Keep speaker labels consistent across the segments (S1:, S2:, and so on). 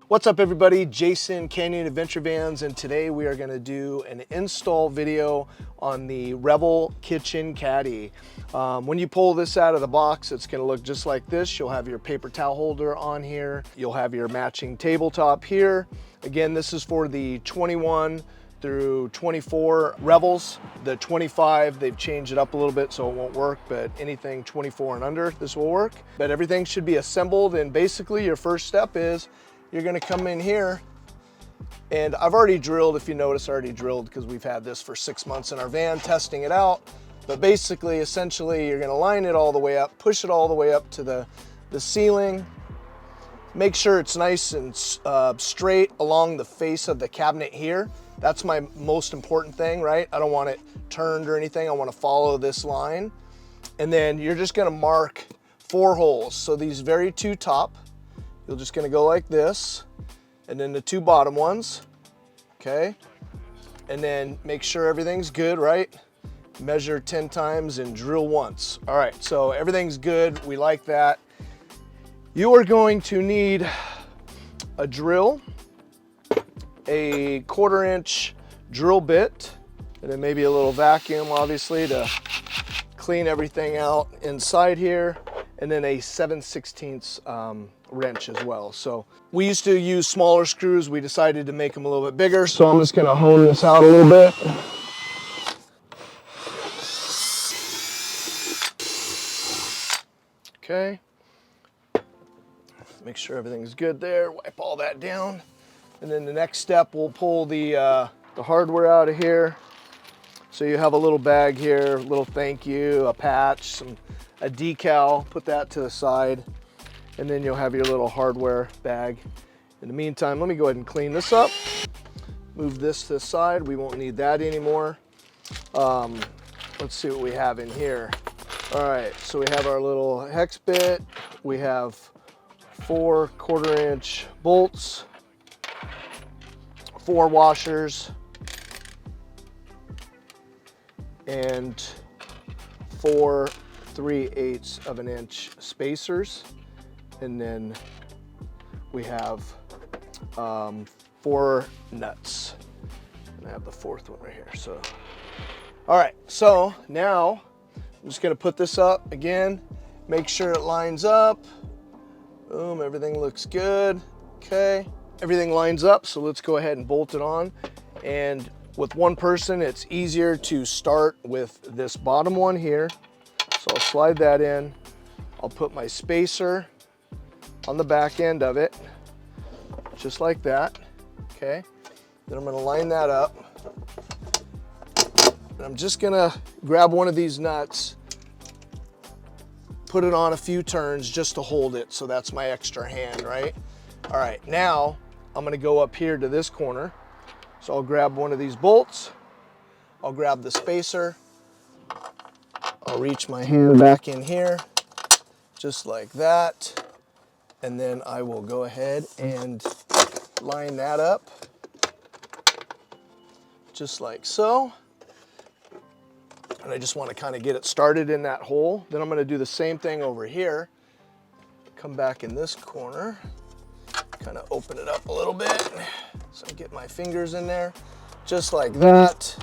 S1: What's up everybody, Jason, Canyon Adventure Vans, and today we are going to do an install video on the Revel Kitchen Caddy. When you pull this out of the box, it's going to look just like this. You'll have your paper towel holder on here. You'll have your matching tabletop here. Again, this is for the 21 through 24 Revels. The 25, they've changed it up a little bit so it won't work, but anything 24 and under, this will work. But everything should be assembled, and basically your first step is you're gonna come in here, and I've already drilled, if you notice, I already drilled because we've had this for 6 months in our van testing it out. But basically, essentially, you're gonna line it all the way up, push it all the way up to the ceiling. Make sure it's nice and straight along the face of the cabinet here. That's my most important thing, right? I don't want it turned or anything. I wanna follow this line. And then you're just gonna mark 4 holes. So these very 2 top, you're just gonna go like this, and then the 2 bottom ones, okay? And then make sure everything's good, right? Measure 10 times and drill once. All right, so everything's good, we like that. You are going to need a drill, a 1/4 inch drill bit, and then maybe a little vacuum, obviously, to clean everything out inside here, and then a 7/16 wrench as well. So we used to use smaller screws. We decided to make them a little bit bigger. So I'm just gonna hone this out a little bit. Okay. Make sure everything's good there. Wipe all that down. And then the next step, we'll pull the hardware out of here. So you have a little bag here, a little thank you, a patch, a decal, put that to the side, and then you'll have your little hardware bag. In the meantime, let me go ahead and clean this up. Move this to the side, we won't need that anymore. Let's see what we have in here. All right, so we have our little hex bit. We have 4 1/4 inch bolts, 4 washers, and 4 3/8 of an inch spacers. And then we have 4 nuts. And I have the 4th one right here. So, all right, so now I'm just gonna put this up again, make sure it lines up. Boom, everything looks good. Okay, everything lines up, so let's go ahead and bolt it on. And with one person, it's easier to start with this bottom one here. So I'll slide that in. I'll put my spacer on the back end of it, just like that, okay? Then I'm gonna line that up. And I'm just gonna grab one of these nuts, put it on a few turns just to hold it, so that's my extra hand, right? All right, now I'm gonna go up here to this corner. So I'll grab one of these bolts, I'll grab the spacer, I'll reach my hand back in here, just like that. And then I will go ahead and line that up, just like so. And I just want to kind of get it started in that hole. Then I'm going to do the same thing over here. Come back in this corner, kind of open it up a little bit. So I get my fingers in there, just like that.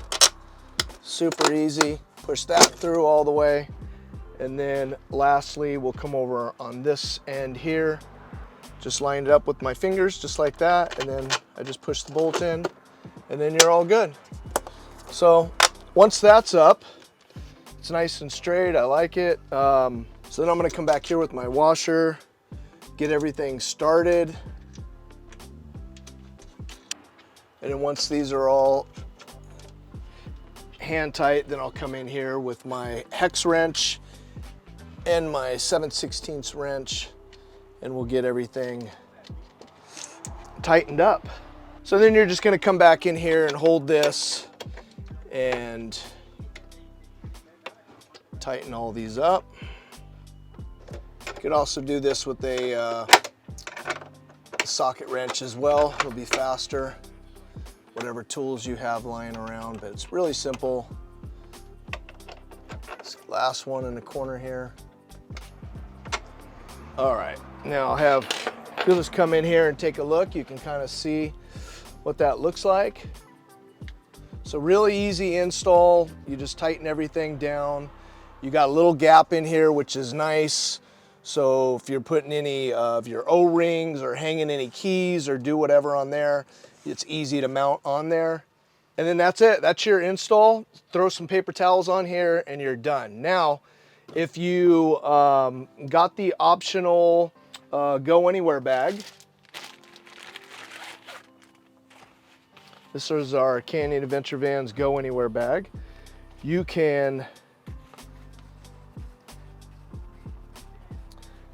S1: Super easy. Push that through all the way. And then lastly, we'll come over on this end here. Just line it up with my fingers, just like that. And then I just push the bolt in, and then you're all good. So once that's up, it's nice and straight, I like it. So then I'm gonna come back here with my washer, get everything started. And then once these are all hand tight, then I'll come in here with my hex wrench and my 7/16 wrench, and we'll get everything tightened up. So then you're just gonna come back in here and hold this and tighten all these up. You could also do this with a socket wrench as well. It'll be faster, whatever tools you have lying around, but it's really simple. This last one in the corner here. All right, now I'll have If you'll just come in here and take a look, you can kind of see what that looks like. So really easy install. You just tighten everything down. You got a little gap in here, which is nice. So if you're putting any of your O-rings or hanging any keys or do whatever on there, it's easy to mount on there. And then that's it. That's your install. Throw some paper towels on here and you're done. Now, if you got the optional Go Anywhere bag, this is our Canyon Adventure Vans Go Anywhere bag. You can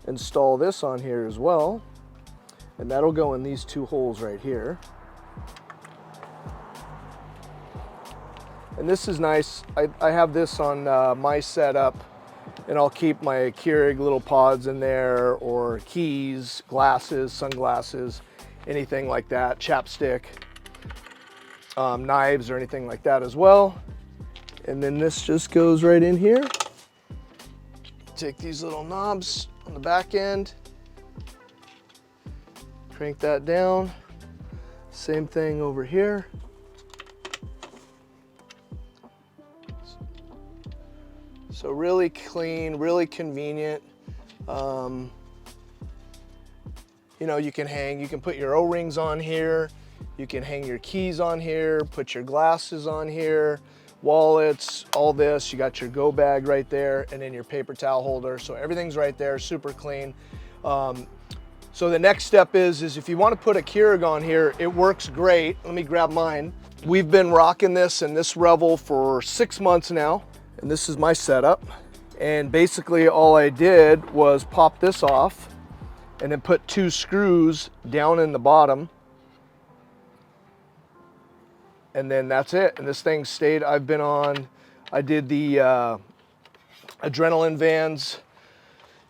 S1: install this on here as well, and that'll go in these two holes right here. And this is nice. I have this on my setup, and I'll keep my Keurig little pods in there, or keys, glasses, sunglasses, anything like that, chapstick, knives or anything like that as well. And then this just goes right in here. Take these little knobs on the back end, crank that down. Same thing over here. So really clean, really convenient. You know, you can put your O-rings on here, you can hang your keys on here, put your glasses on here, wallets, all this. You got your go bag right there, and then your paper towel holder. So everything's right there, super clean. So the next step is if you want to put a Keurig on here, it works great. Let me grab mine. We've been rocking this in this Revel for 6 months now, and this is my setup. And basically all I did was pop this off and then put 2 screws down in the bottom. And then that's it. And this thing stayed. I did the Adrenaline Vans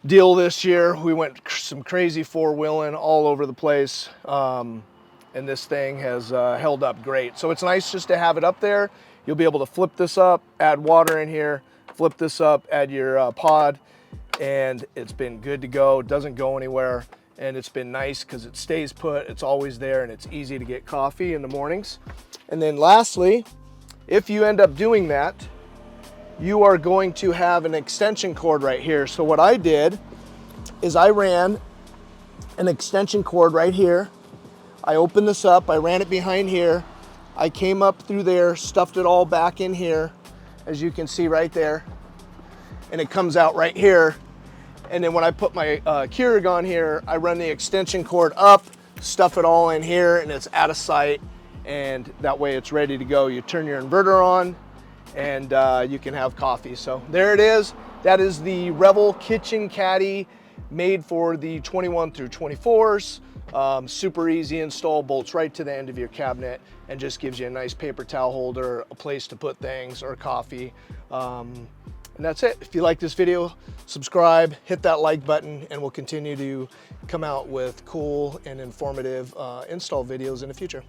S1: deal this year. We went some crazy 4-wheeling all over the place. And this thing has held up great. So it's nice just to have it up there. You'll be able to flip this up, add water in here, flip this up, add your pod, and it's been good to go. It doesn't go anywhere. And it's been nice because it stays put, it's always there, and it's easy to get coffee in the mornings. And then lastly, if you end up doing that, you are going to have an extension cord right here. So what I did is I ran an extension cord right here. I opened this up, I ran it behind here. I came up through there, stuffed it all back in here, as you can see right there. And it comes out right here. And then when I put my Keurig on here, I run the extension cord up, stuff it all in here, and it's out of sight. And that way it's ready to go. You turn your inverter on and you can have coffee. So there it is. That is the Revel Kitchen Caddy, made for the 21 through 24s. Super easy install, bolts right to the end of your cabinet, and just gives you a nice paper towel holder, a place to put things, or coffee. And that's it. If you like this video, subscribe, hit that like button, and we'll continue to come out with cool and informative install videos in the future.